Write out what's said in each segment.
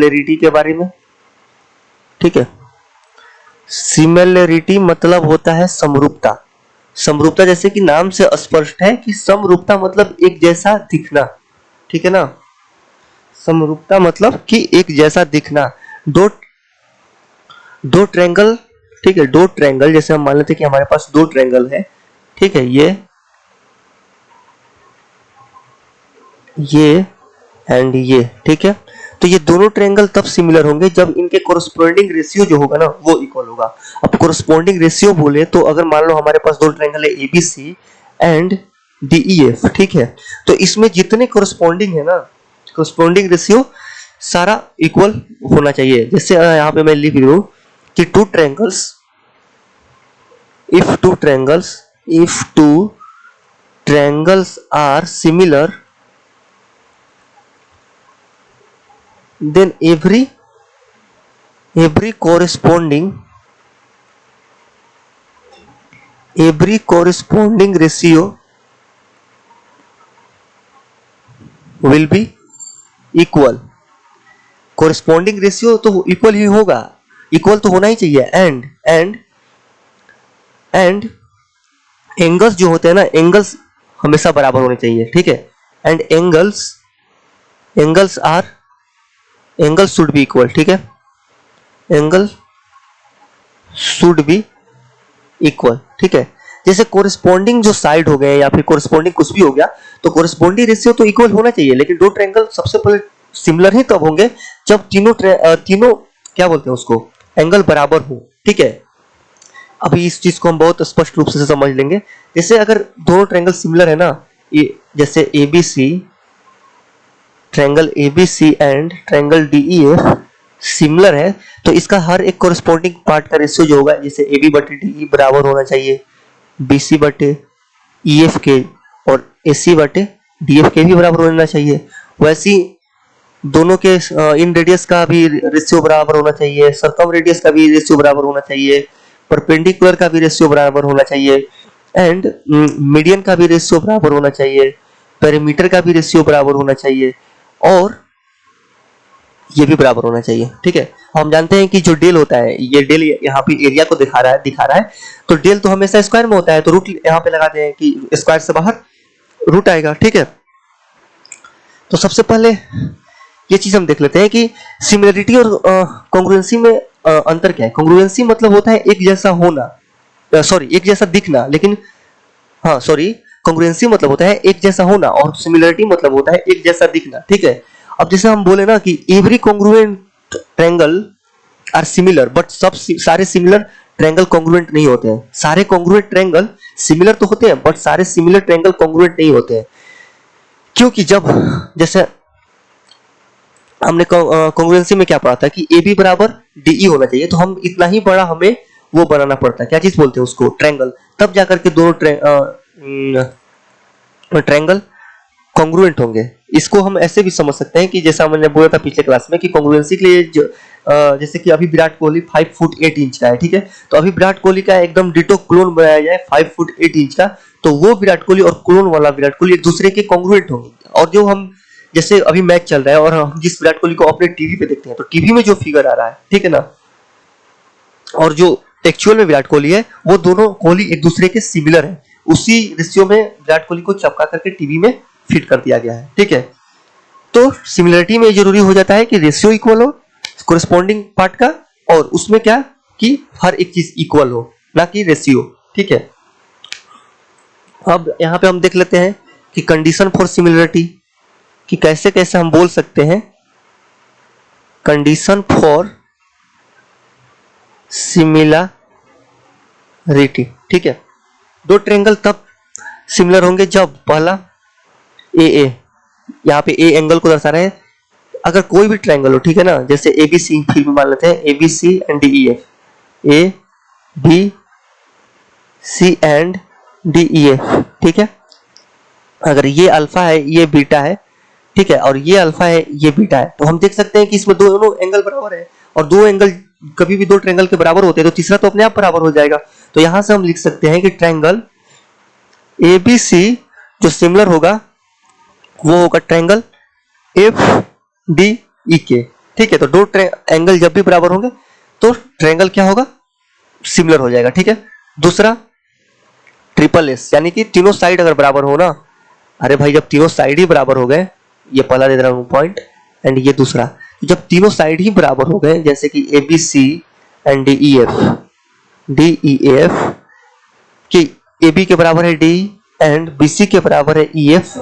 Similarity के बारे में। ठीक है, सिमिलरिटी मतलब होता है समरूपता। समरूपता जैसे कि नाम से स्पष्ट है कि समरूपता मतलब एक जैसा दिखना। ठीक है ना, समरूपता मतलब कि एक जैसा दिखना। दो ट्रायंगल, ठीक है, दो ट्रायंगल जैसे हम मान लेते हैं कि हमारे पास दो ट्रायंगल है। ठीक है, ये एंड ये। ठीक है, तो ये दोनों ट्रायंगल तब सिमिलर होंगे जब इनके कोरस्पोंडिंग रेशियो जो होगा ना वो इक्वल होगा। अब कोरस्पोंडिंग रेशियो बोले तो अगर मान लो हमारे पास दो ट्रायंगल है एबीसी एंड डीईएफ। ठीक है, तो इसमें जितने कोरस्पोंडिंग है ना, कोरस्पोंडिंग रेशियो सारा इक्वल होना चाहिए। जैसे यहाँ पे मैं लिख रही हूँ कि two triangles, if two triangles are similar, then every corresponding ratio will be equal। corresponding ratio तो इक्वल ही होगा, इक्वल तो होना ही चाहिए। एंड एंगल्स जो होते हैं ना, एंगल्स हमेशा बराबर होने चाहिए। ठीक है, and angles should be equal. ठीक है, एंगल शुड बी इक्वल। ठीक है, जैसे कोरिस्पोंडिंग जो साइड हो गए या फिर कोरिस्पोंडिंग कुछ भी हो गया, तो कोरिस्पोंडिंग रेशियो तो इक्वल होना चाहिए। लेकिन दो ट्रायंगल सबसे पहले सिमिलर ही तब होंगे जब तीनों क्या बोलते हैं उसको, एंगल बराबर हो। ठीक है, अभी इस चीज को हम बहुत स्पष्ट रूप से समझ लेंगे। जैसे अगर दोनों ट्रायंगल सिमिलर है ना, जैसे triangle ABC and triangle DEF similar है, तो इसका हर एक कोरिस्पोंडिंग पार्ट का रेशियो जो होगा, जैसे ए बी बटे डी बराबर होना चाहिए बी सी बटे ई एफ के, और ए सी बटे डी एफ के भी बराबर होना चाहिए। वैसे दोनों के इन रेडियस का भी रेशियो बराबर होना चाहिए, सर्कम रेडियस का भी रेशियो बराबर होना चाहिए, परपेंडिकुलर का भी रेशियो बराबर होना चाहिए, एंड मीडियन का भी रेशियो बराबर होना चाहिए, पेरीमीटर का भी रेशियो बराबर होना चाहिए, और ये भी बराबर होना चाहिए। ठीक है, हम जानते हैं कि जो डेल होता है, ये डेल यहाँ पे एरिया को दिखा रहा है, तो डेल तो हमेशा स्क्वायर में होता है, तो रूट यहाँ पे लगाते हैं कि स्क्वायर से बाहर रूट आएगा। ठीक है, तो सबसे पहले ये चीज हम देख लेते हैं कि सिमिलरिटी और कॉन्ग्रुएंसी में अंतर क्या है। कॉन्ग्रुएंसी मतलब होता है एक जैसा होना, एक जैसा दिखना, लेकिन कॉन्ग्रुएंसी मतलब होता है एक जैसा होना, और सिमिलरिटी मतलब होता है एक जैसा दिखना। ठीक है, अब जैसे हम बोले ना कि every congruent triangle are similar, but सारे सिमिलर ट्रायंगल कॉन्ग्रुएंट नहीं होते हैं। सारे कॉन्ग्रुएंट ट्रायंगल सिमिलर तो होते हैं, बट सारे सिमिलर ट्रायंगल कॉन्ग्रुएंट नहीं होते हैं। क्योंकि जैसे हमने कॉन्ग्रुएंसी में क्या पढ़ा था कि ए बी बराबर डीई होना चाहिए, तो हम इतना ही बड़ा हमें वो बनाना पड़ता है, क्या चीज बोलते हैं उसको, ट्रायंगल, तब जाकर के दोनों ट्रायंगल कॉन्ग्रुएंट होंगे। इसको हम ऐसे भी समझ सकते हैं कि जैसा मैंने बोला था पिछले क्लास में कि कॉन्ग्रुएंसी के लिए जैसे कि अभी विराट कोहली 5 फुट 8 इंच का है। ठीक है, तो अभी विराट कोहली का एकदम डिटो क्लोन बनाया जाए 5 फुट 8 इंच का, तो वो विराट कोहली और क्लोन वाला विराट कोहली एक दूसरे के कॉन्ग्रुएंट होंगे। और जो हम जैसे अभी मैच चल रहा है और हम जिस विराट कोहली को अपने टीवी पे देखते हैं, तो टीवी में जो फिगर आ रहा है, ठीक है ना, और जो एक्चुअल में विराट कोहली है, वो दोनों कोहली एक दूसरे के सिमिलर है। उसी रेशियो में विराट कोहली को चपका करके टीवी में फिट कर दिया गया है। ठीक है, तो सिमिलरिटी में जरूरी हो जाता है कि रेशियो इक्वल हो कोरिस्पोंडिंग पार्ट का, और उसमें क्या कि हर एक चीज इक्वल हो, ना कि रेशियो। ठीक है, अब यहाँ पे हम देख लेते हैं कि कंडीशन फॉर सिमिलरिटी कि कैसे कैसे हम बोल सकते हैं कंडीशन फॉर सिमिलरिटी। ठीक है, दो ट्रायंगल तब सिमिलर होंगे जब पहला ए, यहाँ पे ए एंगल को दर्शा रहे हैं, अगर कोई भी ट्रायंगल हो, ठीक है ना, जैसे ए बी सी, फिर भी मान लेते हैं A B C and D E F, A B C and D E F. ठीक है, अगर ये अल्फा है, ये बीटा है, ठीक है, और ये अल्फा है, ये बीटा है, तो हम देख सकते हैं कि इसमें दोनों एंगल बराबर है, और दो एंगल कभी भी दो ट्रायंगल के बराबर होते हैं तो तीसरा तो अपने आप बराबर हो जाएगा। तो यहां से हम लिख सकते हैं कि ट्रायंगल ए बी सी जो सिमिलर होगा वो होगा ट्रायंगल एफ डी ई के। ठीक है, तो दो एंगल जब भी बराबर होंगे तो ट्रायंगल क्या होगा, सिमिलर हो जाएगा। ठीक है, दूसरा ट्रिपल एस, यानी कि तीनों साइड अगर बराबर हो ना, अरे भाई जब तीनों साइड ही बराबर हो गए, ये पहला दे रहा हूं पॉइंट, एंड ये दूसरा, जब तीनों साइड ही बराबर हो गए, जैसे कि A B C and D E F, कि ए बी के बराबर है डी एंड बी सी के बराबर है ई एफ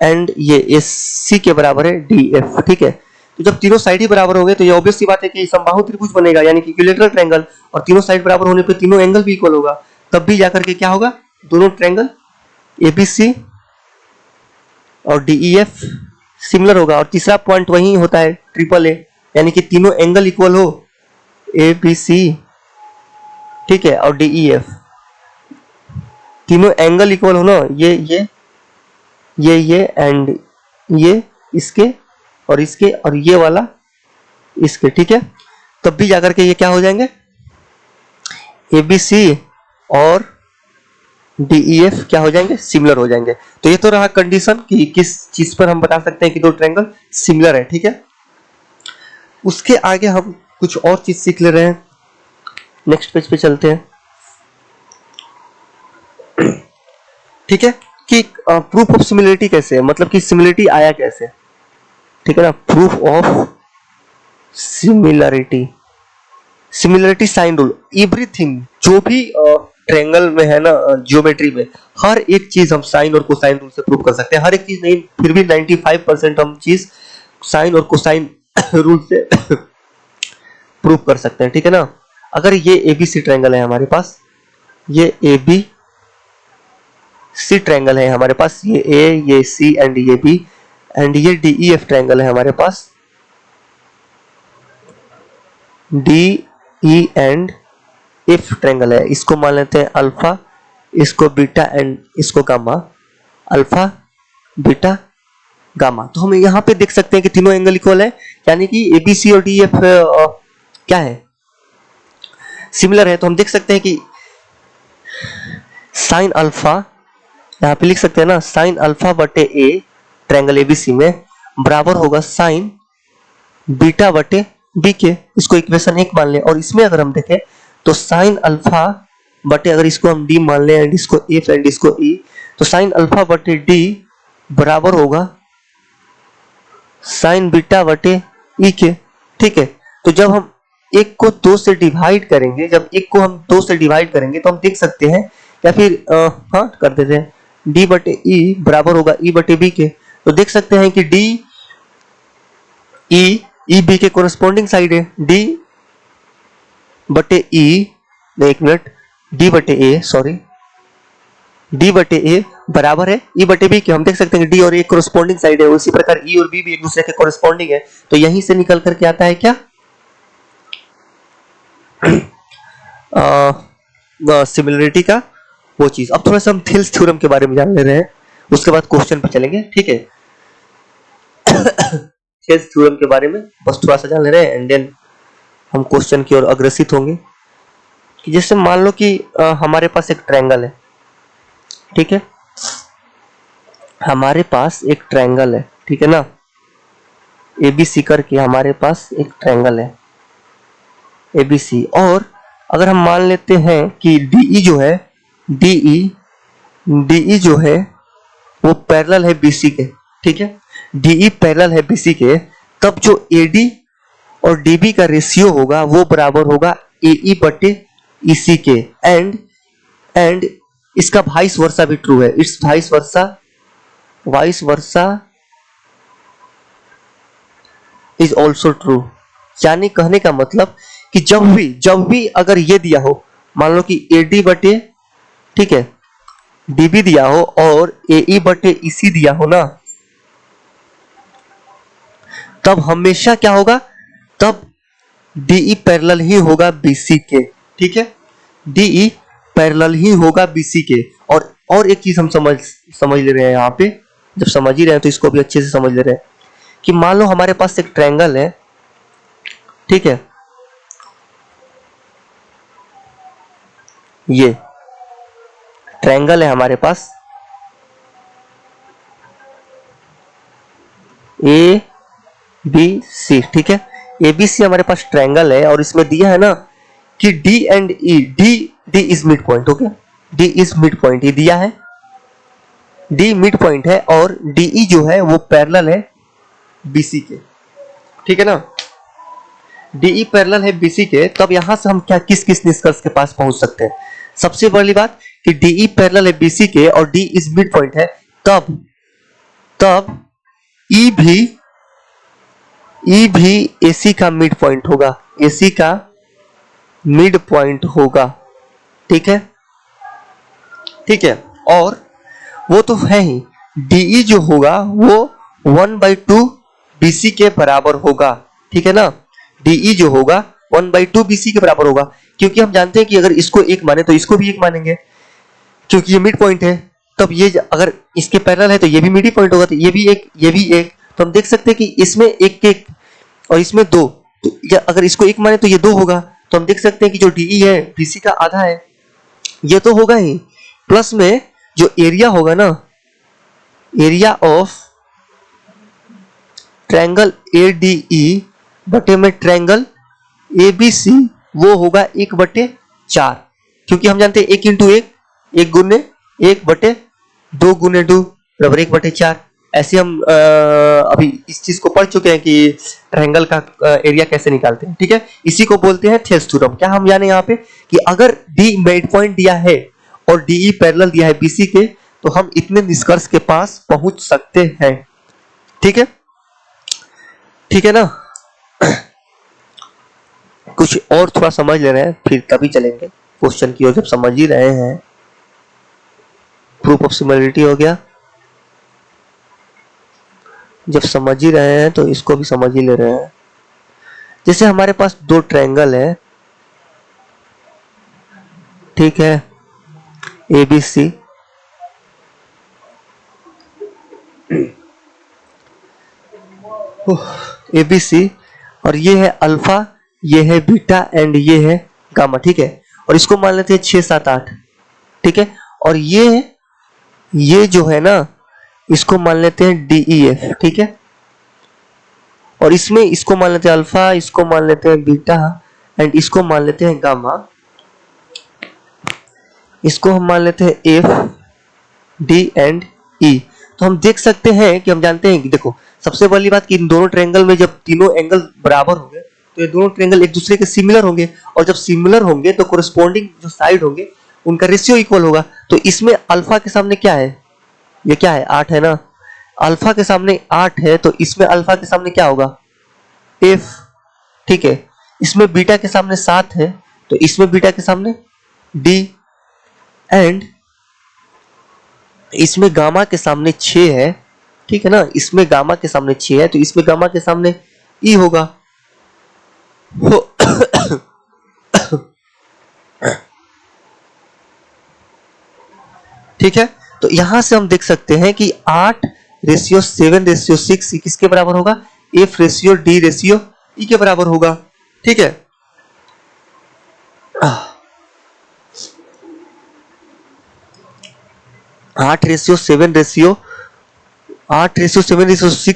एंड ये एस सी के बराबर है डी एफ। ठीक है, तो जब तीनों साइड ही बराबर हो गए तो ये ऑब्वियस सी बात है कि समबाहु त्रिभुज बनेगा, यानी कि इक्विलैटरल ट्रायंगल, और तीनों साइड बराबर होने पे तीनों एंगल भी इक्वल होगा, तब भी जाकर के क्या होगा, दोनों ट्रायंगल एबीसी और डीईएफ सिमिलर होगा। और तीसरा पॉइंट वही होता है ट्रिपल ए, यानी कि तीनों एंगल इक्वल हो, ए बी सी, ठीक है, और डीईएफ तीनों एंगल इक्वल हो ना, ये एंड ये इसके और इसके और ये वाला इसके। ठीक है, तब भी जाकर के ये क्या हो जाएंगे, ए बी सी और डीईएफ क्या हो जाएंगे, सिमिलर हो जाएंगे। तो ये तो रहा कंडीशन कि किस चीज पर हम बता सकते हैं कि दो ट्रायंगल सिमिलर है। ठीक है, उसके आगे हम कुछ और चीज सीख ले रहे हैं, नेक्स्ट पेज पे चलते हैं। ठीक है, कि प्रूफ ऑफ सिमिलरिटी कैसे है, मतलब कि सिमिलरिटी आया कैसे। ठीक है ना, proof of similarity, similarity sine rule, everything जो भी ट्रायंगल में है ना, ज्योमेट्री में हर एक चीज हम साइन और कोसाइन रूल से प्रूव कर सकते हैं, हर एक चीज नहीं फिर भी 95% हम चीज साइन और कोसाइन रूल से प्रूव कर सकते हैं। ठीक है ना, अगर ये एबीसी ट्रायंगल है हमारे पास, ये ए बी सी ट्रायंगल है हमारे पास, ये ए ये सी एंड ये बी, एंड ये डी ई एफ ट्रायंगल है हमारे पास, D E and F triangle है, इसको मान लेते हैं अल्फा, इसको बीटा एंड इसको गामा, अल्फा बीटा गामा। तो हम यहाँ पे देख सकते हैं कि तीनों एंगल इक्वल है, यानी कि ए बी सी और डी एफ क्या है, सिमिलर है। तो हम देख सकते हैं कि साइन अल्फा, यहाँ पे लिख सकते हैं ना, साइन अल्फा बटे ए ट्रायंगल एबीसी में बराबर होगा साइन बीटा बटे बी के, इसको इक्वेशन 1 मान लें। और इसमें अगर हम देखें तो साइन अल्फा बटे, अगर इसको हम डी मान लें एंड इसको एफ एंड इसको ई, तो साइन अल्फा बटे डी बराबर होगा साइन बीटा बटे ई के। ठीक है, तो जब हम एक को 2 से डिवाइड करेंगे, जब एक को हम 2 से डिवाइड करेंगे तो हम देख सकते हैं, या फिर हाँ कर देते हैं, डी बटे ई बराबर होगा ई बटे बी के। तो देख सकते हैं कि डी ई बी के कोरस्पॉन्डिंग साइड है, डी बटे ई, एक मिनट, डी बटे ए, सॉरी, डी बटे ए बराबर है ई बटे बी के। हम देख सकते हैं कि डी और ए कोरस्पॉन्डिंग साइड है, उसी प्रकार ई और बी भी एक दूसरे के कोरस्पॉन्डिंग है, तो यहीं से निकल करके आता है क्या, सिमिलरिटी का वो चीज। अब थोड़ा सा हम थिल्स थ्योरम के बारे में जान ले रहे हैं, उसके बाद क्वेश्चन पे चलेंगे। ठीक है, थिल्स थ्योरम के बारे में बस थोड़ा सा जान ले रहे हैं, एंड देन हम क्वेश्चन की ओर अग्रसित होंगे। कि जैसे मान लो कि हमारे पास एक ट्रायंगल है, ठीक है, हमारे पास एक ट्रायंगल है, ठीक है ना, एबीसी करके हमारे पास एक ट्रायंगल है एबीसी, और अगर हम मान लेते हैं कि डीई जो है, डीई जो है वो पैरेलल है बीसी के। ठीक है, डीई पैरेलल है बीसी के, तब जो एडी और डीबी का रेशियो होगा वो बराबर होगा एई बटे ईसी के, एंड इसका वाइस वर्सा भी ट्रू है, it's vice versa is also true. यानी कहने का मतलब कि जब भी अगर ये दिया हो, मान लो कि एडी बटे, ठीक है, डीबी दिया हो और एई बटे ईसी दिया हो ना, तब हमेशा क्या होगा, तब डीई पैरेलल ही होगा बीसी के। ठीक है, डीई पैरेलल ही होगा बीसी के। और एक चीज हम समझ ले रहे हैं यहाँ पे, जब समझ ही रहे हैं तो इसको भी अच्छे से समझ ले रहे हैं कि मान लो हमारे पास एक ट्रायंगल है, ठीक है, ये ट्रायंगल है हमारे पास, ए बी सी, ठीक है। ए बी सी हमारे पास ट्रायंगल है और इसमें दिया है ना कि D and E, D is mid point, okay, D is mid point, ये दिया है, डी मिड पॉइंट है और डीई जो है वो पैरेलल है बीसी के, ठीक है ना। डीई पैरेलल है बीसी के, तब यहां से हम क्या किस किस निष्कर्ष के पास पहुंच सकते हैं। सबसे पहली बात कि डीई पैरेलल है बीसी के और डी इज मिड पॉइंट है, तब ई भी एसी का मिड पॉइंट होगा, एसी का मिड पॉइंट होगा, ठीक है, ठीक है। और वो तो है ही, डीई जो होगा वो 1/2 बीसी के बराबर होगा, ठीक है ना। डीई जो होगा 1/2 बीसी के बराबर होगा, क्योंकि हम जानते हैं कि अगर इसको एक माने तो इसको भी एक मानेंगे, क्योंकि ये मिड पॉइंट है। तब ये अगर इसके पैरेलल है तो ये भी मिड पॉइंट होगा, तो ये भी एक, ये भी एक। तो हम देख सकते हैं कि इसमें एक एक और इसमें दो, तो अगर इसको एक माने तो ये दो होगा। तो हम देख सकते हैं कि जो डीई है बीसी का आधा है, ये तो होगा ही, प्लस में जो एरिया होगा ना, एरिया ऑफ ट्रायंगल एडीई बटे में ट्रायंगल एबीसी, वो होगा 1/4, क्योंकि हम जानते हैं 1 इंटू 1, 1 गुने 1 बटे 2 गुने 2 बराबर 1/4। ऐसे हम अभी इस चीज को पढ़ चुके हैं कि ट्रायंगल का एरिया कैसे निकालते हैं, ठीक है। इसी को बोलते हैं थेल्स थ्योरम। क्या हम जाने यहाँ पे कि अगर डी मिड पॉइंट दिया है और डीई पैरेलल दिया है बीसी के, तो हम इतने निष्कर्ष के पास पहुंच सकते हैं, ठीक है, ठीक है ना। कुछ और थोड़ा समझ ले रहे हैं फिर तभी चलेंगे क्वेश्चन की ओर। जब समझ ही रहे हैं, प्रूफ ऑफ सिमिलरिटी हो गया, जब समझ ही रहे हैं तो इसको भी समझ ही ले रहे हैं। जैसे हमारे पास दो ट्रायंगल है, ठीक है, एबीसी, एबीसी, और ये है अल्फा, ये है बीटा एंड ये है गामा, ठीक है। और इसको मान लेते हैं 6 7 8, ठीक है। और ये जो है ना, इसको मान लेते हैं डीईएफ, ठीक है। और इसमें इसको मान लेते हैं अल्फा, इसको मान लेते हैं बीटा एंड इसको मान लेते हैं गामा, इसको हम मान लेते हैं एफ, डी एंड ई। तो हम देख सकते हैं कि हम जानते हैं कि देखो, सबसे पहली बात कि इन दोनों ट्रायंगल में जब तीनों एंगल बराबर होंगे तो ये दोनों ट्रायंगल एक दूसरे के सिमिलर होंगे, और जब सिमिलर होंगे तो कोरिस्पोंडिंग जो साइड होंगे उनका रेशियो इक्वल होगा। तो इसमें अल्फा के सामने क्या है, ये क्या है, 8 है ना। अल्फा के सामने 8 है तो इसमें अल्फा के सामने क्या होगा, एफ, ठीक है। इसमें बीटा के सामने 7 है तो इसमें बीटा के सामने डी, एंड इसमें गामा के सामने 6 है, ठीक है ना। इसमें गामा के सामने 6 है तो इसमें गामा के सामने ई होगा। ठीक है, तो यहां से हम देख सकते हैं कि 8:7:6 किसके बराबर होगा, एफ रेशियो डी रेशियो ई के बराबर होगा, ठीक है। 8:7:6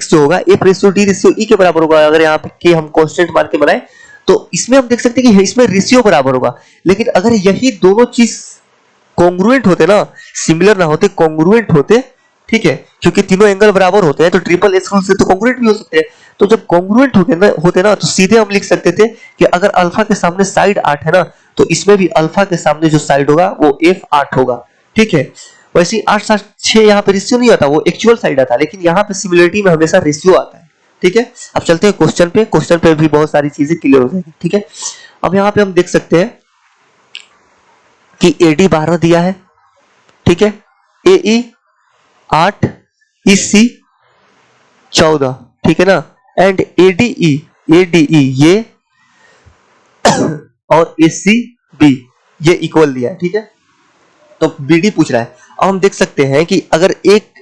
जो होगा एफ रेशियो डी रेशियो ई के बराबर होगा। अगर यहाँ पे के हम कांस्टेंट मान के बनाए तो इसमें हम देख सकते हैं कि इसमें रेशियो बराबर होगा। लेकिन अगर यही दोनों चीज कॉन्ग्रुएंट होते ना, सिमिलर ना होते, कॉन्ग्रुएंट होते, ठीक है, क्योंकि तीनों एंगल बराबर होते हैं तो ट्रिपल एस रूल से तो कॉन्ग्रुएंट भी हो सकते हैं। तो जब कॉन्ग्रुएंट होते ना तो सीधे हम लिख सकते थे कि अगर अल्फा के सामने साइड 8 है ना तो इसमें भी अल्फा के सामने जो साइड होगा वो एफ 8 होगा, ठीक है। वैसे 8:6 यहाँ पे रेशियो नहीं आता, वो एक्चुअल साइड आता, लेकिन यहाँ पे सिमिलरिटी में हमेशा रेशियो आता है, ठीक है। अब चलते हैं क्वेश्चन पे, क्वेश्चन पे भी बहुत सारी चीजें क्लियर हो जाएगी, ठीक है। अब यहाँ पे हम देख सकते हैं कि एडी 12 दिया है, ठीक है, एई 8, ईसी 14, ठीक है ना, एंड एडीई ये और एसी बी ये इक्वल दिया है, ठीक है। तो बीडी पूछ रहा है। अब हम देख सकते हैं कि अगर एक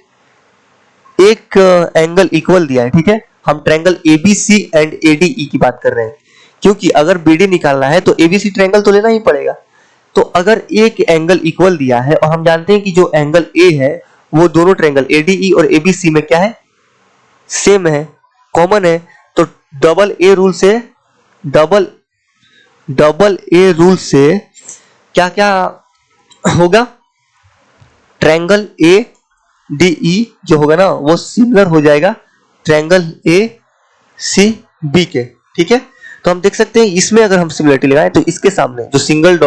एंगल इक्वल दिया है, ठीक है, हम ट्रायंगल एबीसी एंड एडीई की बात कर रहे हैं, क्योंकि अगर बीडी निकालना है तो एबीसी ट्रायंगल तो लेना ही पड़ेगा। तो अगर एक एंगल इक्वल दिया है और हम जानते हैं कि जो एंगल ए है वो दोनों ट्रायंगल एडीई और एबीसी में क्या है, सेम है, कॉमन है, तो डबल ए रूल से डबल ए रूल से क्या क्या होगा, ट्रायंगल ए डी ई जो होगा ना वो सिमिलर हो जाएगा ट्रायंगल ए सी बी के। ठीक है, तो हम देख सकते हैं इसमें अगर हम सिमिलरिटी लगाएं तो इसके सामने जो सिंगल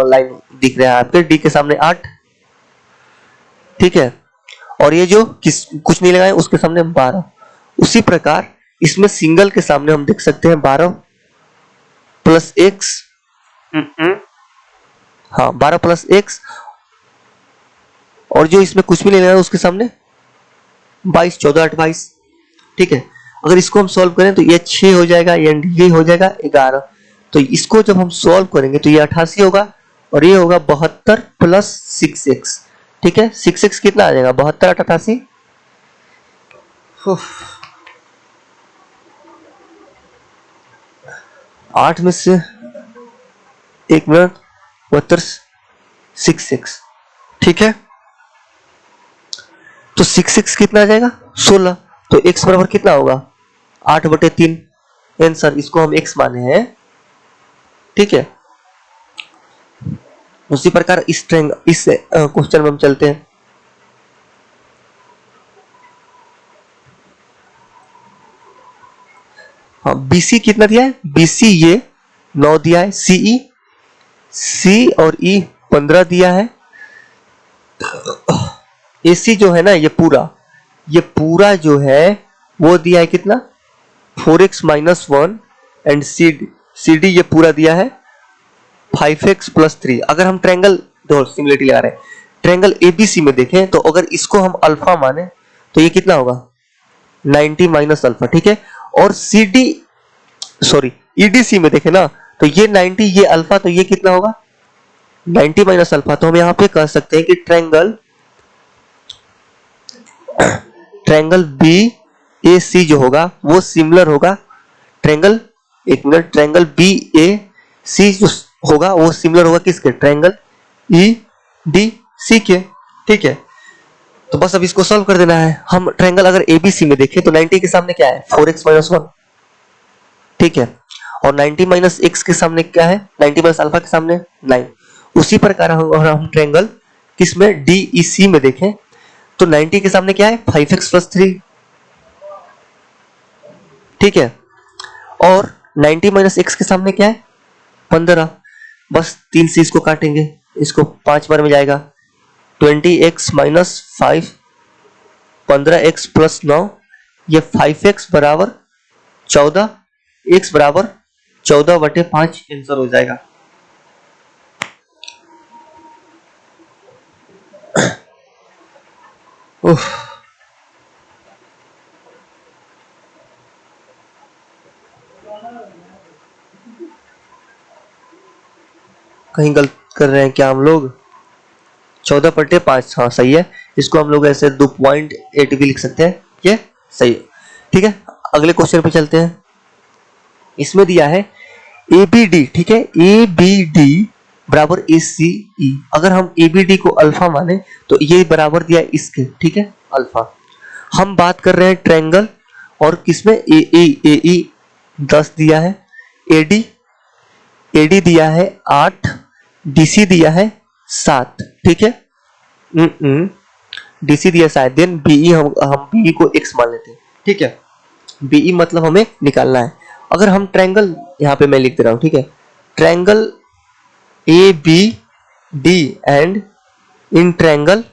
लाइन दिख रहा है आपके डी के सामने 8, ठीक है, और ये जो कुछ नहीं लगाए उसके सामने 12। उसी प्रकार इसमें सिंगल के सामने हम देख सकते हैं 12 प्लस एक्स, हाँ 12 प्लस एक्स, और जो इसमें कुछ भी नहीं लगाया उसके सामने 22, 14, 8, 22। ठीक है, अगर इसको हम सॉल्व करें तो ये 6 हो जाएगा, ये हो जाएगा 11। तो इसको जब हम सॉल्व करेंगे तो ये 88 होगा और ये होगा 72 प्लस 6x। ठीक है, 6x कितना आ जाएगा, 72, 8, 88। 8 में से 1 मिनट 72, 6x। ठीक है, तो 6x कितना आ जाएगा, 16। तो x बराबर कितना होगा, 8/3। आंसर, इसको हम x माने हैं। ठीक है, उसी प्रकार इस क्वेश्चन में हम चलते हैं। हाँ, BC कितना दिया है, BC ये 9 दिया है, CE C और E 15 दिया है, AC जो है ना ये पूरा जो है वो दिया है कितना, 4x - 1, एंड CD ये पूरा दिया है 5x + 3। अगर हम ट्रायंगल सिमिलरिटी लगा रहे हैं, ट्रायंगल ABC में देखें तो अगर इसको हम अल्फा माने तो ये कितना होगा, 90 - अल्फा। ठीक है, और EDC में देखें ना तो ये 90, ये अल्फा, तो ये कितना होगा, 90 - अल्फा। तो हम यहाँ पे कह सकते हैं कि ट्रायंगल BAC जो होगा वो सिमिलर होगा ट्रायंगल BAC जो होगा वो सिमिलर होगा किसके, ट्रायंगल EDC के। ठीक है, तो बस अब इसको सॉल्व कर देना है। हम ट्रायंगल अगर ABC में देखें तो 90 के सामने क्या है, 4x - 1। ठीक है, और 90 - x के सामने क्या है, 90 - अल्फा के सामने 9। उसी प्रकार हम ट्रायंगल किसमें, DEC में देखें तो 90 के सामने क्या है, 5x + 3। ठीक है, और 90 - x के सामने क्या है, 15। बस 3 से इसको काटेंगे, इसको 5 बार में जाएगा, 20x - 5, 15x + 9, ये 5x बराबर 14, x बराबर 14/5 आंसर हो जाएगा। कहीं गलत कर रहे हैं क्या हम लोग, 14/5, हाँ सही है। इसको हम लोग ऐसे 2.8 भी लिख सकते हैं, ये सही है। ठीक है, अगले क्वेश्चन पे चलते हैं। इसमें दिया है ABD, ठीक है, ABD बराबर ACE। अगर हम ABD को अल्फा माने तो ये बराबर दिया है इसके, ठीक है, अल्फा। हम बात कर रहे हैं ट्रायंगल, और किसमें, AE 10 दिया है, AD दिया है 8, DC दिया है 7। ठीक है, DC दिया 7, देन BE हम BE को x मान लेते हैं। ठीक है, BE मतलब हमें निकालना है। अगर हम ट्रायंगल, यहाँ पे मैं लिख दे रहा हूँ, ठीक है, triangle ABD and in triangle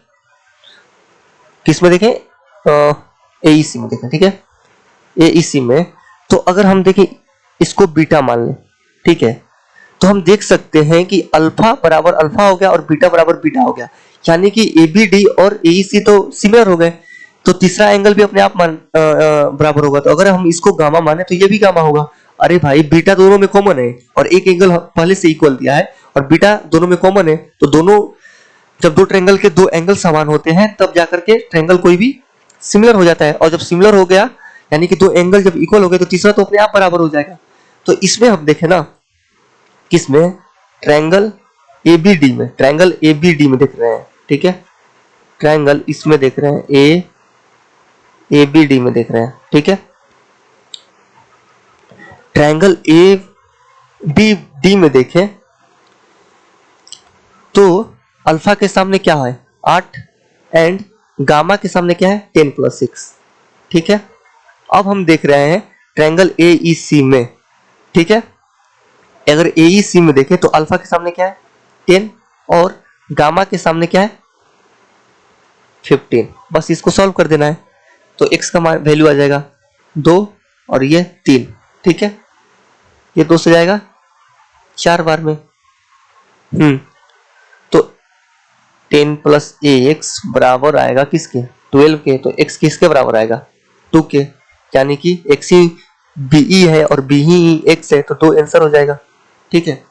किसमें देखें, AEC में देखें। ठीक है, AEC में तो अगर हम देखें इसको बीटा मान लें, ठीक है, तो हम देख सकते हैं कि अल्फा बराबर अल्फा हो गया और बीटा बराबर बीटा हो गया, यानी कि ABD और AEC तो सिमिलर हो गए, तो तीसरा एंगल भी अपने आप बराबर होगा। तो अगर हम इसको गामा माने तो ये भी गामा होगा। अरे भाई, बीटा दोनों में कॉमन है और एक एंगल पहले से इक्वल दिया है और बीटा दोनों में कॉमन है, तो दोनों, जब दो ट्रायंगल के दो एंगल समान होते हैं तब जाकर के ट्रायंगल कोई भी सिमिलर हो जाता है, और जब सिमिलर हो गया यानी कि दो एंगल जब इक्वल हो गए तो तीसरा तो अपने आप बराबर हो जाएगा। तो इसमें हम देखें ना, किसमें, ट्रायंगल ABD में, ट्रायंगल ABD में देख रहे हैं। ठीक है, ट्रायंगल इसमें देख रहे हैं, ABD में देख रहे हैं। ठीक है, ट्रायंगल ए बी डी में देखें तो अल्फा के सामने क्या है 8 एंड गामा के सामने क्या है 10+6। ठीक है, अब हम देख रहे हैं ट्रायंगल ए ई सी में। ठीक है, अगर ए ई सी में देखें तो अल्फा के सामने क्या है 10 और गामा के सामने क्या है 15। बस इसको सॉल्व कर देना है तो x का वैल्यू आ जाएगा 2 और ये 3। ठीक है, ये 2 से जाएगा 4 बार में। तो 10 + ax बराबर आएगा किसके 12 के। तो x किसके बराबर आएगा 2 के, यानी कि x ही बी है और बी ही x है, तो 2 आंसर हो जाएगा। ठीक है,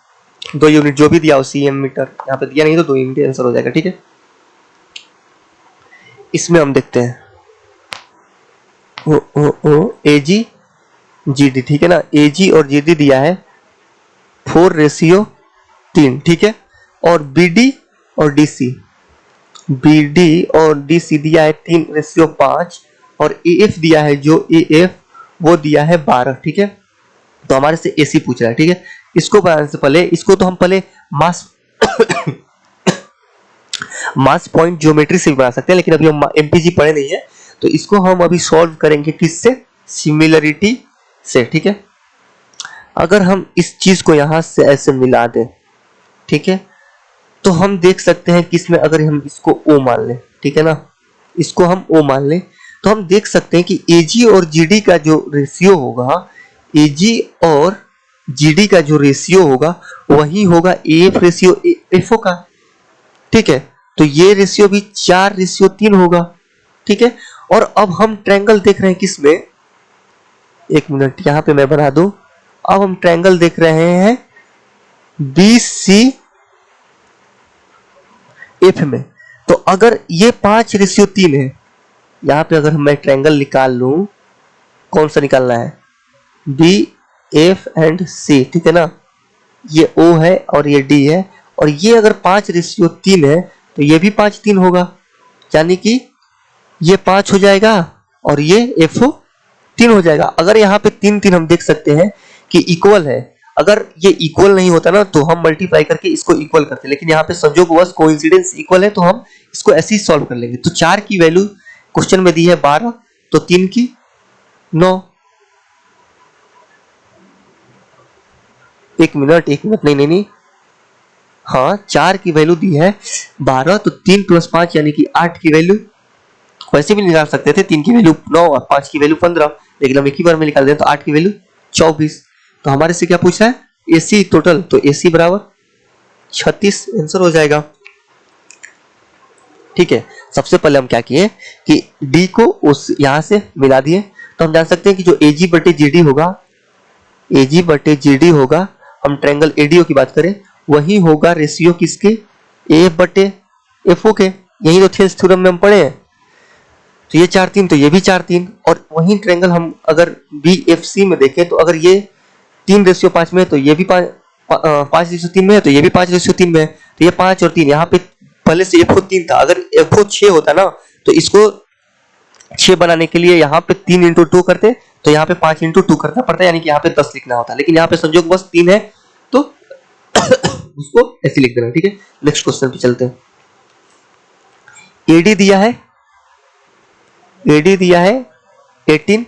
2 यूनिट जो भी दिया हो सीएम मीटर, यहाँ पे दिया नहीं तो 2 यूनिट आंसर हो जाएगा। ठीक है, इसमें हम देखते हैं ए जी जी डी। ठीक है ना, ए जी और जी डी दिया है 4:3। ठीक है, और बी डी और डी सी, बी डी और डी सी दिया है 3:5 और ए एफ दिया है, जो ए एफ वो दिया है 12। ठीक है, तो हमारे से ए सी पूछ रहा है। ठीक है, इसको बनाने से पहले इसको तो हम पहले मास मास पॉइंट ज्योमेट्री से भी बना सकते हैं, लेकिन अभी हम एमपीजी पढ़े नहीं है, तो इसको हम अभी सॉल्व करेंगे किससे सिमिलरिटी से। ठीक है, अगर हम इस चीज को यहां से ऐसे मिला दें, ठीक है, तो हम देख सकते हैं कि इसमें अगर हम इसको ओ मान लें, ठीक है ना, इसको हम ओ मान लें, तो हम देख सकते हैं कि एजी और जीडी का जो रेशियो होगा, एजी और जीडी का जो रेशियो होगा वही होगा एफ रेशियो एफओ का। ठीक है, तो ये रेशियो भी 4:3 होगा। ठीक है, और अब हम ट्रायंगल देख रहे हैं किसमें, एक मिनट यहां पे मैं बना दूं। अब हम ट्रायंगल देख रहे हैं बी सी एफ में। तो अगर ये 5:3 है, यहां पे अगर मैं ट्रायंगल निकाल लूं, कौन सा निकालना है बी एफ एंड सी। ठीक है ना, ये ओ है और ये डी है, और ये अगर 5:3 है तो ये भी 5:3 होगा, यानी कि ये 5 हो जाएगा और ये एफ 3 हो जाएगा। अगर यहाँ पे 3 हम देख सकते हैं कि इक्वल है। अगर ये इक्वल नहीं होता ना तो हम मल्टीप्लाई करके इसको इक्वल करते, लेकिन यहाँ पे संयोगवश कोइंसिडेंस इक्वल है तो हम इसको ऐसे ही सॉल्व कर लेंगे। तो 4 की वैल्यू क्वेश्चन में दी है 12, तो 3 की 9। एक मिनट नहीं, हाँ 4 की वैल्यू दी है 12, तो 3 + 5 यानी कि 8 की वैल्यू वैसे भी निकाल सकते थे, 3 की वैल्यू 9 और 5 की वैल्यू 15, लेकिन हम एक ही बार में निकाल दें तो 8 की वैल्यू 24। तो हमारे से क्या पूछ रहा है एसी टोटल, तो एसी बराबर 36 आंसर हो जाएगा। ठीक है, सबसे पहले हम क्या किए कि डी को उस यहां से मिला दिए, तो हम जान सकते हैं कि जो एजी बटे जीडी होगा, एजी बटे जीडी होगा, हम ट्रायंगल एडीओ की बात करें, वही होगा रेशियो किसके ए बटे एफओ के। यही तो थेल्स थ्योरम में हम पढ़े हैं। तो ये 4:3 तो ये भी 4:3, और वही ट्रायंगल हम अगर बीएफसी में देखें तो अगर ये 3:5 में है तो ये भी 5:3 में है, तो ये भी 5:3 में है, तो ये 5 और 3 यहाँ पे पहले से एफओ 3 था। अगर एफओ 6 होता ना तो इसको 6 बनाने के लिए यहाँ पे 3 × 2 करते, तो यहाँ पे 5 × 2 करना पड़ता, यानी कि यहाँ पे 10 लिखना होता, लेकिन यहाँ पे संयोग बस 3 है तो उसको ऐसे लिख देना। ठीक है, नेक्स्ट क्वेश्चन पे चलते हैं। एडी दिया है 18,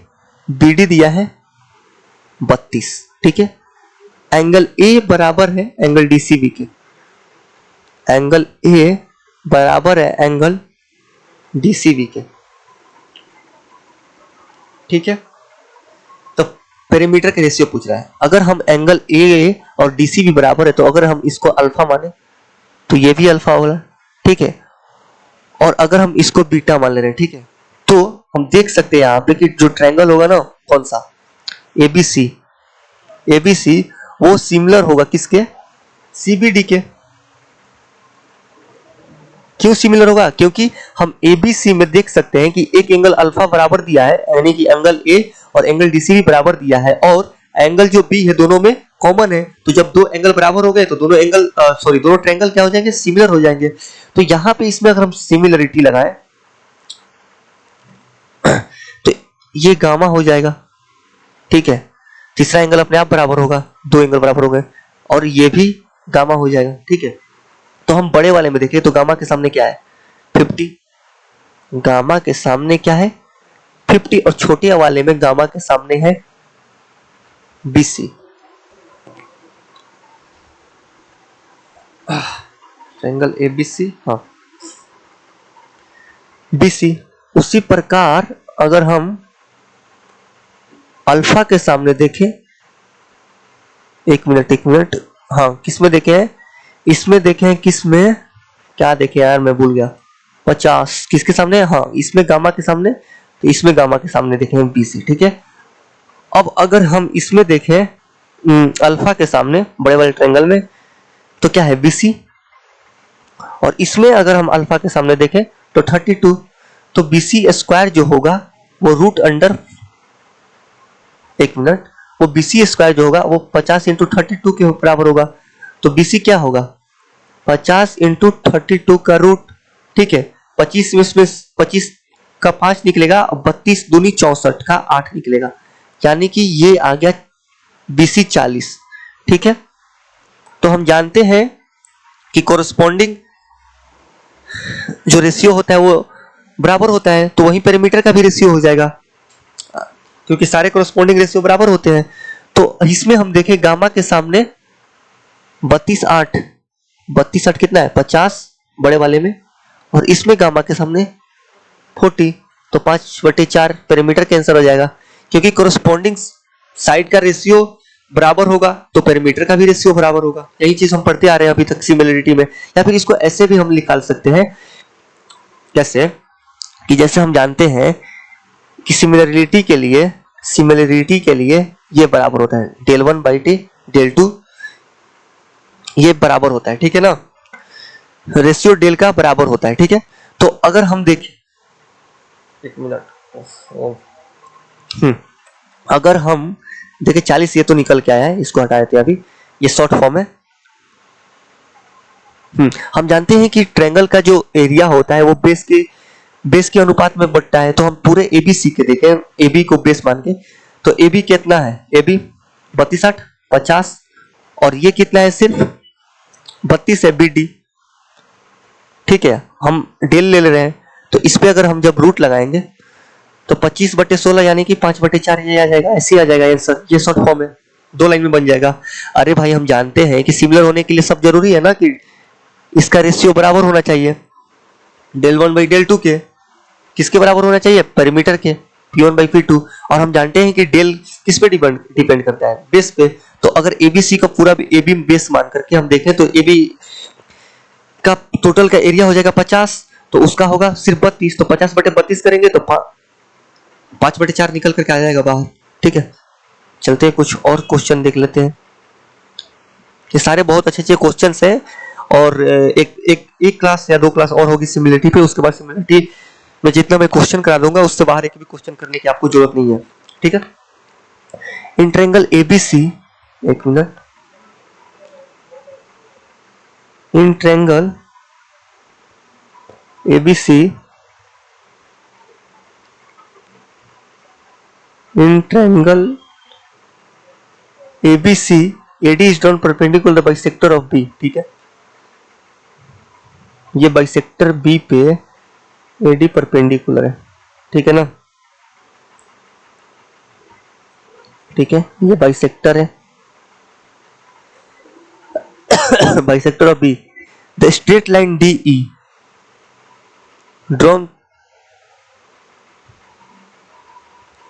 बीडी दिया है 32। ठीक है, एंगल ए बराबर है एंगल डीसीबी के, एंगल ए बराबर है एंगल डीसीबी के। ठीक है, तो पेरीमीटर के रेशियो पूछ रहा है। अगर हम एंगल ए और डीसीबी बराबर है तो अगर हम इसको अल्फा माने तो ये भी अल्फा होगा। ठीक है, और अगर हम इसको बीटा मान ले रहे हैं, ठीक है, तो हम देख सकते हैं यहाँ पे कि जो ट्रायंगल होगा ना, कौन सा एबीसी वो सिमिलर होगा किसके सीबीडी के। क्यों सिमिलर होगा, क्योंकि हम एबीसी में देख सकते हैं कि एक एंगल अल्फा बराबर दिया है, यानी कि एंगल ए और एंगल डीसीबी बराबर दिया है, और एंगल जो बी है दोनों में कॉमन है। तो जब दो एंगल बराबर हो गए तो दोनों ट्रायंगल क्या हो जाएंगे सिमिलर हो जाएंगे। तो यहाँ पे इसमें अगर हम सिमिलरिटी लगाएं तो ये गामा हो जाएगा। ठीक है, तीसरा एंगल अपने आप बराबर होगा, दो एंगल बराबर हो गए, और ये भी गामा हो जाएगा। ठीक है, तो हम बड़े वाले में देखें तो गामा के सामने क्या है 50, गामा के सामने क्या है 50, और छोटे वाले में गामा के सामने है BC। ट्रायंगल ABC, हाँ BC। उसी प्रकार अगर हम अल्फा के सामने देखें, एक मिनट, हाँ किसमें देखे हैं, इसमें देखे हैं, किसमें क्या देखे यार मैं भूल गया, 50 किसके सामने, हाँ इसमें गामा के सामने, तो इसमें गामा के सामने देखे हैं BC। ठीक है, अब अगर हम इसमें देखें अल्फा के सामने बड़े वाले ट्रायंगल में, तो क्या है BC, और इसमें अगर हम अल्फा के सामने देखें तो 32, तो BC स्क्वायर जो होगा वो रूट अंडर, एक मिनट, वो BC स्क्वायर जो होगा वो 50 इंटू 32 के बराबर होगा, तो BC क्या होगा 50 इंटू 32 का रूट। ठीक है, 25 में 25 का 5 निकलेगा, 32 दूनी 64 का 8 निकलेगा, यानी कि ये आ गया BC 40। ठीक है, तो हम जानते हैं कि कोरस्पॉन्डिंग जो रेशियो होता है वो बराबर होता है, तो वहीं पेरीमीटर का भी रेशियो हो जाएगा, क्योंकि सारे कोरस्पॉन्डिंग रेशियो बराबर होते हैं। तो इसमें हम देखें गामा के सामने 32 8 कितना है 50 बड़े वाले में, और इसमें गामा के सामने 40, तो 5/4 पेरीमीटर कैंसिल हो जाएगा, क्योंकि कोरस्पॉन्डिंग साइड का रेशियो बराबर होगा तो पेरीमीटर का भी रेशियो बराबर होगा। यही चीज हम पढ़ते आ रहे हैं अभी तक सिमिलरिटी में। या फिर इसको ऐसे भी हम निकाल सकते हैं, कैसे कि जैसे हम जानते हैं कि सिमिलरिटी के लिए ये बराबर होता है del 1 by del 2, ये बराबर होता है। ठीक है ना, रेशियो डेल का बराबर होता है। ठीक है, तो अगर हम देखें, एक मिनट, अगर हम देखें 40, ये तो निकल के आया है, इसको हटा देते हैं अभी, ये शॉर्ट फॉर्म है। हम जानते हैं कि ट्रायंगल का जो एरिया होता है वो बेस के अनुपात में बढ़ता है, तो हम पूरे ABC के देखें, AB को बेस मान के, तो AB कितना है, AB 32 8 50, और ये कितना है सिर्फ 32 है BD। ठीक है, हम डेल ले रहे हैं, तो इस पे अगर हम जब रूट लगाएंगे तो 25/16 यानी कि 5/4 ये आ जाएगा, ऐसे आ जाएगा आंसर। ये शॉर्ट फॉर्म है, दो लाइन में बन जाएगा। अरे भाई हम जानते हैं कि सिमिलर होने के लिए सब जरूरी है ना कि इसका रेशियो बराबर होना चाहिए, del 1 by del 2 के, किसके बराबर होना चाहिए पेरीमीटर के, P1 by P2, और हम जानते हैं कि डेल किस पे डिपेंड करता है, बेस पे। तो अगर ABC का पूरा AB बेस मान करके हम देखें तो AB का टोटल का एरिया हो जाएगा 50, तो उसका होगा सिर्फ 32, तो 50/32 करेंगे तो 5/4 निकल करके आ जाएगा बाहर। ठीक है, चलते हैं कुछ और क्वेश्चन देख लेते हैं। ये सारे बहुत अच्छे क्वेश्चंस हैं, और एक क्लास या 2 क्लास और होगी सिमिलरिटी पे, उसके बाद सिमिलरिटी में जितना मैं क्वेश्चन करा दूंगा उससे बाहर एक भी क्वेश्चन करने की आपको जरूरत नहीं है। ठीक है, इन ट्रायंगल ABC, एक minute, in triangle ABC, in triangle ABC, AD is drawn perpendicular to bisector of B। ठीक है, ये बाइसेक्टर B पे AD परपेंडिकुलर है। ठीक है ना, ठीक है, ये बाइसेक्टर है bisector of B, the straight line DE drawn.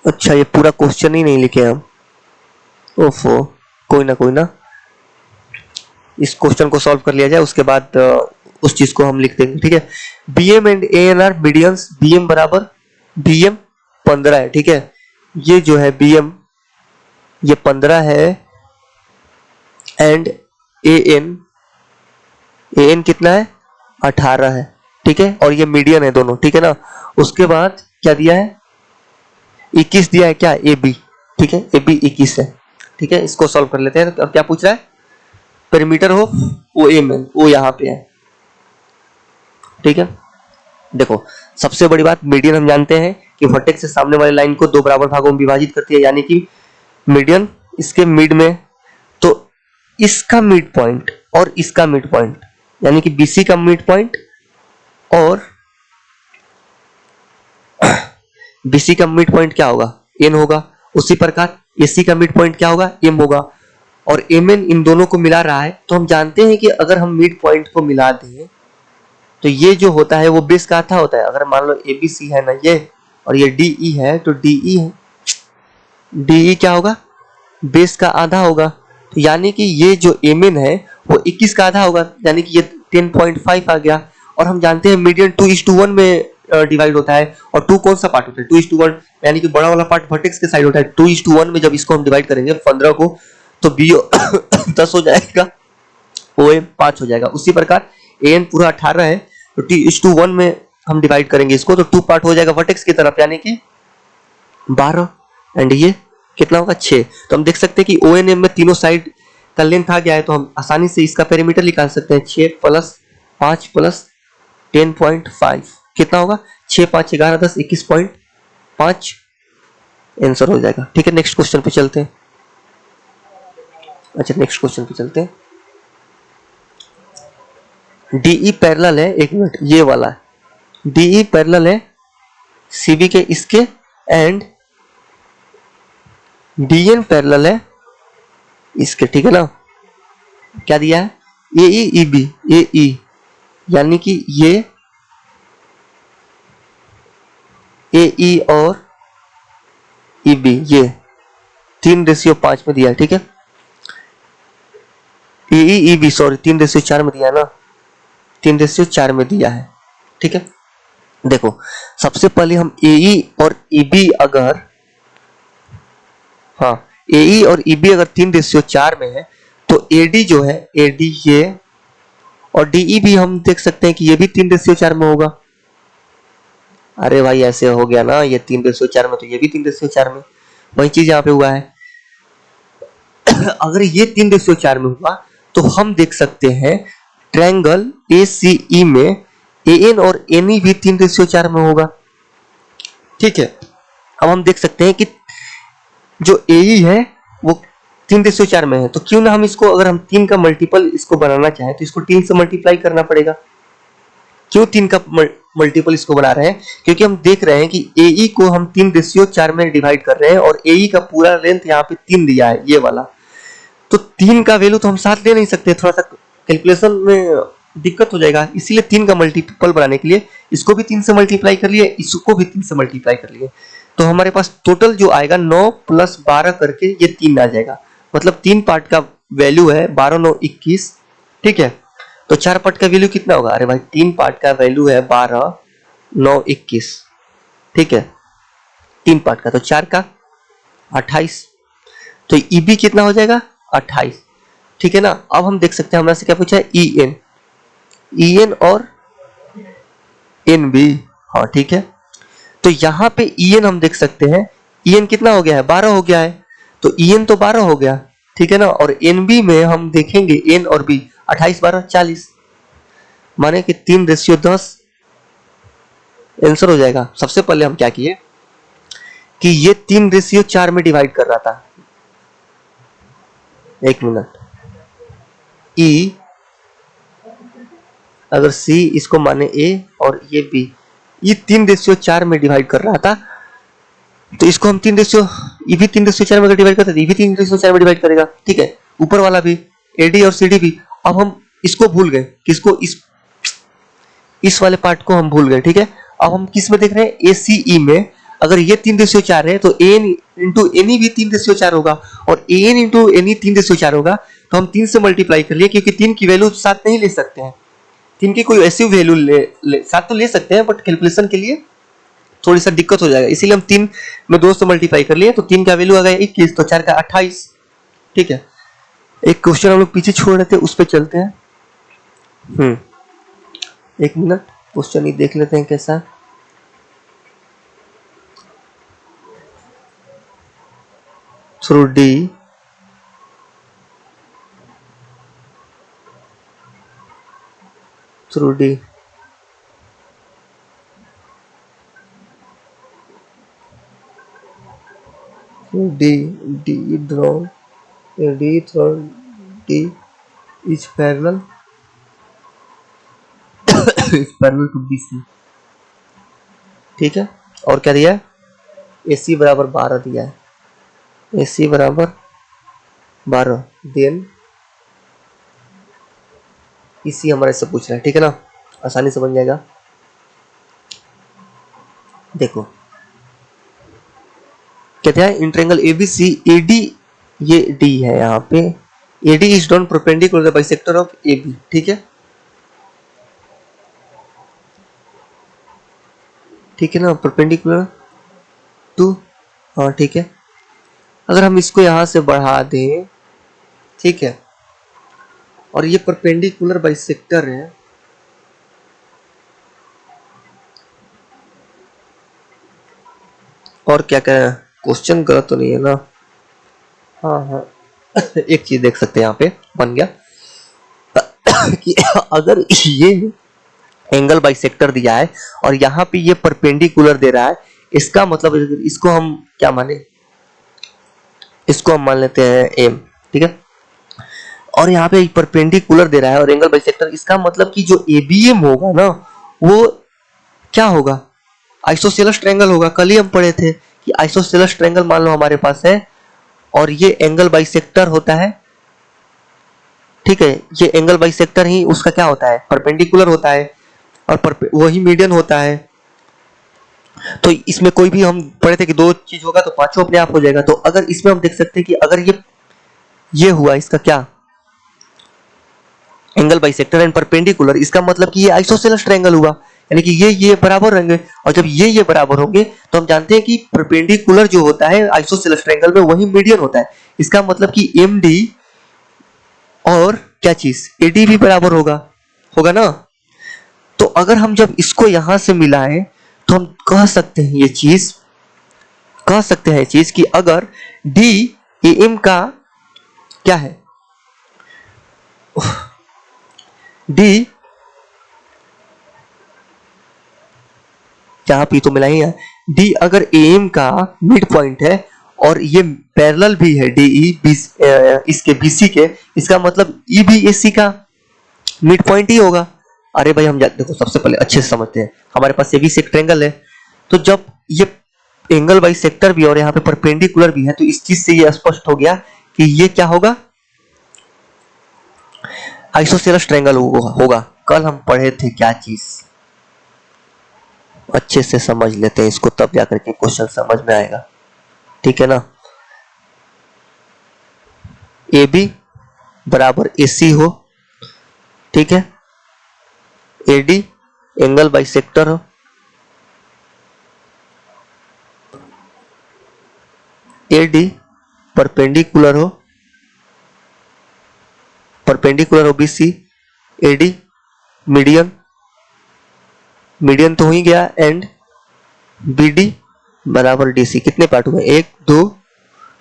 अच्छा, ये पूरा क्वेश्चन ही नहीं लिखे हम, ओफो, कोई ना, इस क्वेश्चन को सॉल्व कर लिया जाए, उसके बाद उस चीज को हम लिख देंगे। ठीक है, BM and ANR medians, BM बराबर BM 15 है। ठीक है, ये जो है BM ये 15 है, एंड AN कितना है 18 है। ठीक है, और ये मीडियन है दोनों। ठीक है ना, उसके बाद क्या दिया है 21 दिया है, क्या AB। ठीक है, AB 21 है। ठीक है, इसको सॉल्व कर लेते हैं। अब क्या पूछ रहा है, पेरीमीटर हो वो वो यहाँ पे है। ठीक है, देखो सबसे बड़ी बात, मीडियन हम जानते हैं कि वर्टेक्स से सामने वाले लाइन को दो बराबर भागों में विभाजित करती है, यानी कि मीडियन इसके मिड में, तो इसका मिड पॉइंट और इसका मिड पॉइंट यानी कि BC का मिड पॉइंट और BC का मिड पॉइंट क्या होगा, N होगा। उसी प्रकार AC का मिड पॉइंट क्या होगा, M होगा। और MN इन दोनों को मिला रहा है, तो हम जानते हैं कि अगर हम मिड पॉइंट को मिला दें तो ये जो होता है वो बेस का आधा होता है। अगर मान लो ABC है ना ये, और ये DE है, तो DE क्या होगा, बेस का आधा होगा। तो यानी कि ये जो MN है वो 21 का आधा होगा, यानी कि ये 10.5 आ गया। और हम जानते हैं मीडियन 2:1 में डिवाइड होता है। और 2 कौन सा पार्ट होता है, 2:1, यानी कि बड़ा वाला पार्ट वर्टेक्स के साइड होता है। 2:1 में जब इसको हम डिवाइड करेंगे 15 को, तो BO 10 हो जाएगा, OM 5 हो जाएगा। उसी प्रकार AN पूरा 18 है, तो T:1 में हम डिवाइड करेंगे इसको, तो 2 पार्ट हो जाएगा वर्टेक्स की तरफ, यानी कि 12। एंड ये कितना होगा, 6। तो हम देख सकते हैं कि ONM में तीनों साइड का लेंथ आ गया है, तो हम आसानी से इसका पेरीमीटर निकाल सकते हैं। 6 + 5 + 10.5 कितना होगा, 6 5 11 10 21.5 आंसर हो जाएगा। ठीक है, नेक्स्ट क्वेश्चन पे चलते हैं। अच्छा, नेक्स्ट क्वेश्चन पे चलते हैं। DE पैरेलल है, एक मिनट, ये वाला है। DE पैरेलल है CB के इसके, एंड DN पैरेलल है इसके। ठीक है ना, क्या दिया है, AE EB, AE यानी कि ये AE और EB ये 3:5 में दिया है। ठीक है, AE EB सॉरी 3:4 में दिया है ना, 3:4 में दिया है। ठीक है, देखो सबसे पहले हम AE और EB अगर, हाँ, AE और EB अगर 3:4 में है, तो AD जो है, AD ये, और DE भी हम देख सकते हैं कि ये भी 3:4 में होगा। अरे भाई ऐसे हो गया ना, ये 3:4 में, तो ये भी 3:4 में, वही चीज यहाँ पे हुआ है। अगर ये 3:4 में हुआ, तो हम देख सकते हैं ट्रायंगल ACE में AN और NE भी 3:4 में होगा। ठीक है, अब हम देख सकते हैं कि जो AE है वो 3:4 में है, तो क्यों ना हम इसको, अगर हम 3 का मल्टीपल इसको बनाना चाहें, तो इसको 3 से मल्टीप्लाई करना पड़ेगा। क्यों 3 का मल्टीपल इसको बना रहे हैं, क्योंकि हम देख रहे हैं कि AE को हम 3:4 में डिवाइड कर रहे हैं, और AE का पूरा लेंथ यहाँ पे 3 दिया है, ये वाला। तो 3 का वैल्यू तो हम साथ ले नहीं सकते, थोड़ा सा कैलकुलेशन में दिक्कत हो जाएगा। इसीलिए 3 का मल्टीपल बनाने के लिए इसको भी 3 से मल्टीप्लाई कर लिए, इसको भी 3 से मल्टीप्लाई कर लिए, तो हमारे पास टोटल जो आएगा 9 + 12 करके ये 3 आ जाएगा। मतलब 3 पार्ट का वैल्यू है 12 9 21। ठीक है, तो 4 पार्ट का वैल्यू कितना होगा, अरे भाई 3 पार्ट का वैल्यू है 12 9 21। ठीक है, 3 पार्ट का, तो 4 का 28, तो EB कितना हो जाएगा, 28। ठीक है ना, अब हम देख सकते हैं हमारे से क्या पूछा है, EN और NB। हाँ ठीक है, तो यहाँ पे EN हम देख सकते हैं, EN कितना हो गया है, 12 हो गया है, तो EN तो 12 हो गया। ठीक है ना, और NB में हम देखेंगे N और B, 28 12 40, माने कि 3:10 आंसर हो जाएगा। सबसे पहले हम क्या किए कि ये 3:4 में डिवाइड कर रहा था, एक मिनट, E अगर C इसको माने A और ये B, ये 3:4 में डिवाइड कर रहा था, तो इसको हम ये भी 3:4 में डिवाइड करते थे, ये भी 3:4 में डिवाइड करेगा। ठीक है, ऊपर वाला भी, AD और CD भी। अब हम इसको भूल गए, किसको, इस वाले पार्ट को हम भूल गए। ठीक है, अब हम किस में देख रहे हैं, ACE में। अगर ये 3:4 है, तो AN इंटू NE भी 3:4 होगा, और AN इंटू NE 3:4 होगा, तो हम 3 से मल्टीप्लाई कर लिए, क्योंकि 3 की वैल्यू साथ नहीं ले सकते हैं। 3 की कोई ऐसी वैल्यू साथ तो ले सकते हैं, बट कैलकुलेशन के लिए थोड़ी सा दिक्कत हो जाएगा, इसीलिए हम 3 में 2 से मल्टीप्लाई कर लिए, तो 3 का वैल्यू आ गया 21, तो 4 का 28। ठीक है, एक क्वेश्चन हम लोग पीछे छोड़ रहे थे, उस पर चलते हैं। एक मिनट, क्वेश्चन ही देख लेते हैं कैसा। Through D through D D D draw AD D is parallel is parallel to BC, ठीक है। और क्या दिया है, AC बराबर 12 दिया है, AC बराबर 12, देन EC हमारे से पूछ रहा है, ठीक है ना, आसानी से बन जाएगा। देखो कहते हैं इन ट्रायंगल ABC AD, ये D है यहाँ पे, AD is drawn perpendicular the bisector of AB, ठीक है, ठीक है ना, परपेंडिकुलर टू, हाँ ठीक है। अगर हम इसको यहां से बढ़ा दें, ठीक है, और ये परपेंडिकुलर बाइसेक्टर है, और क्या करें, क्वेश्चन गलत तो नहीं है ना, हाँ हाँ एक चीज देख सकते हैं यहाँ पे बन गया कि अगर ये एंगल बाइसेक्टर दिया है और यहाँ पे ये परपेंडिकुलर दे रहा है, इसका मतलब इसको हम क्या माने, इसको हम मान लेते हैं एम, ठीक है, और यहाँ पे परपेंडिकुलर दे रहा है और एंगल बाइसेक्टर, इसका मतलब कि जो एबीएम होगा ना वो क्या होगा, आइसोसेलेस ट्रायंगल होगा। कल ही हम पढ़े थे कि आइसोसेलेस ट्रायंगल मान लो हमारे पास है और ये एंगल बाइसेक्टर होता है, ठीक है, ये एंगल बाइसेक्टर ही उसका क्या होता है, परपेंडिकुलर होता है, और वही मीडियन होता है। तो इसमें कोई भी हम पढ़े थे कि दो चीज होगा तो पांचों अपने आप हो जाएगा। तो अगर इसमें हम देख सकते हैं कि अगर ये हुआ इसका क्या, एंगल बाइसेक्टर एंड परपेंडिकुलर, इसका मतलब कि ये आइसोसेलेस ट्रायंगल हुआ, यानी कि ये बराबर रहेंगे, और जब ये बराबर होंगे तो हम जानते हैं कि परपेंडिकुलर जो होता है आइसोसेलेस ट्रायंगल में वही मीडियन होता है। इसका मतलब कि MD और क्या चीज AD भी बराबर होगा, होगा ना। तो अगर हम जब इसको यहां से मिलाएं तो हम कह सकते हैं ये चीज कि अगर DAM का क्या है, D यहाँ पे तो मिला ही है, D अगर AM का मिड पॉइंट है और ये पैरेलल भी है DE इसके BC के, इसका मतलब E भी AC का मिड पॉइंट ही होगा। अरे भाई हम देखो सबसे पहले अच्छे से समझते हैं, हमारे पास ABC एक ट्रायंगल है, तो जब ये एंगल बाइसेक्टर भी और यहाँ पे परपेंडिकुलर भी है, तो इस चीज से ये स्पष्ट हो गया कि ये क्या होगा, आइसोसेलेस ट्रायंगल होगा। कल हम पढ़े थे क्या चीज, अच्छे से समझ लेते हैं इसको, तब जाकर के क्वेश्चन समझ में आएगा, ठीक है ना। AB बराबर AC हो, ठीक है, AD एंगल बाइसेक्टर हो, AD परपेंडिकुलर हो BC, AD मीडियन तो हो ही गया, एंड BD बराबर DC। कितने पार्ट हुए, 1 2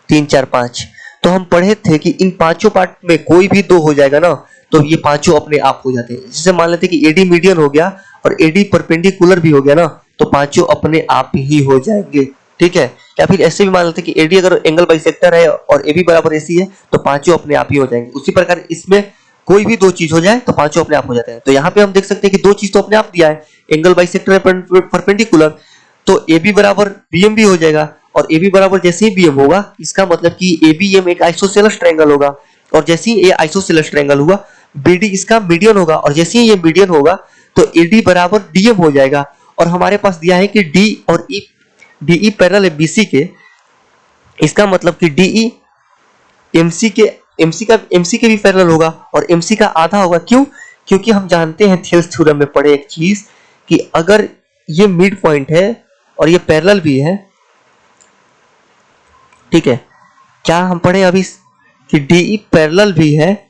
3 4 5। तो हम पढ़े थे कि इन पांचों पार्ट में कोई भी दो हो जाएगा ना तो ये पांचों अपने आप हो जाते हैं। जैसे मान लेते हैं कि AD मीडियन हो गया और AD परपेंडिकुलर भी हो गया ना, तो पांचों अपने आप ही हो जाएंगे, ठीक है। या फिर ऐसे भी मान लेते हैं कि AD अगर एंगल बाइसेक्टर है और AB बराबर AC है तो पांचों अपने आप ही हो जाएंगे। उसी प्रकार इसमें कोई भी दो चीज हो जाए तो पांचों अपने आप हो जाते हैं। तो यहाँ पे हम देख सकते हैं कि दो चीज तो अपने आप दिया है, एंगल बाइसेक्टर परपेंडिकुलर, तो AB बराबर BM भी हो जाएगा, और AB बराबर जैसे ही BM होगा इसका मतलब कि ABM एक आइसोसेलेस ट्रायंगल होगा, और जैसे ही ये आइसोसेलेस ट्रायंगल हुआ BD इसका मीडियन होगा, और जैसे ही ये मीडियन होगा तो AD बराबर DM हो जाएगा। और हमारे पास दिया है कि D और DE पैरेलल है BC के, इसका मतलब कि DE MC के भी पैरेलल होगा और MC का आधा होगा। क्यों? क्योंकि हम जानते हैं थेल्स थ्योरम में पढ़े एक चीज कि अगर ये मिड पॉइंट है और ये पैरेलल भी है, ठीक है, क्या हम पढ़े अभी कि DE पैरेलल भी है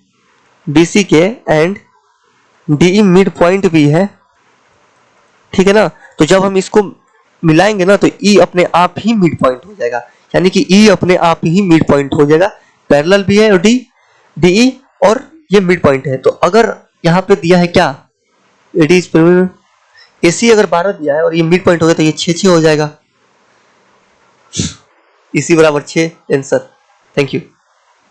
BC के एंड DE मिड पॉइंट भी है, ठीक है ना। तो जब हम इसको मिलाएंगे ना तो E अपने आप ही मिड पॉइंट हो जाएगा, यानी कि E अपने आप ही मिड पॉइंट हो जाएगा, पैरेलल भी है और DE और ये मिड पॉइंट है। तो अगर यहाँ पे दिया है क्या, AC अगर 12 दिया है और ये मिड पॉइंट हो गया तो ये 6 हो जाएगा, इसी बराबर 6 आंसर। Thank you.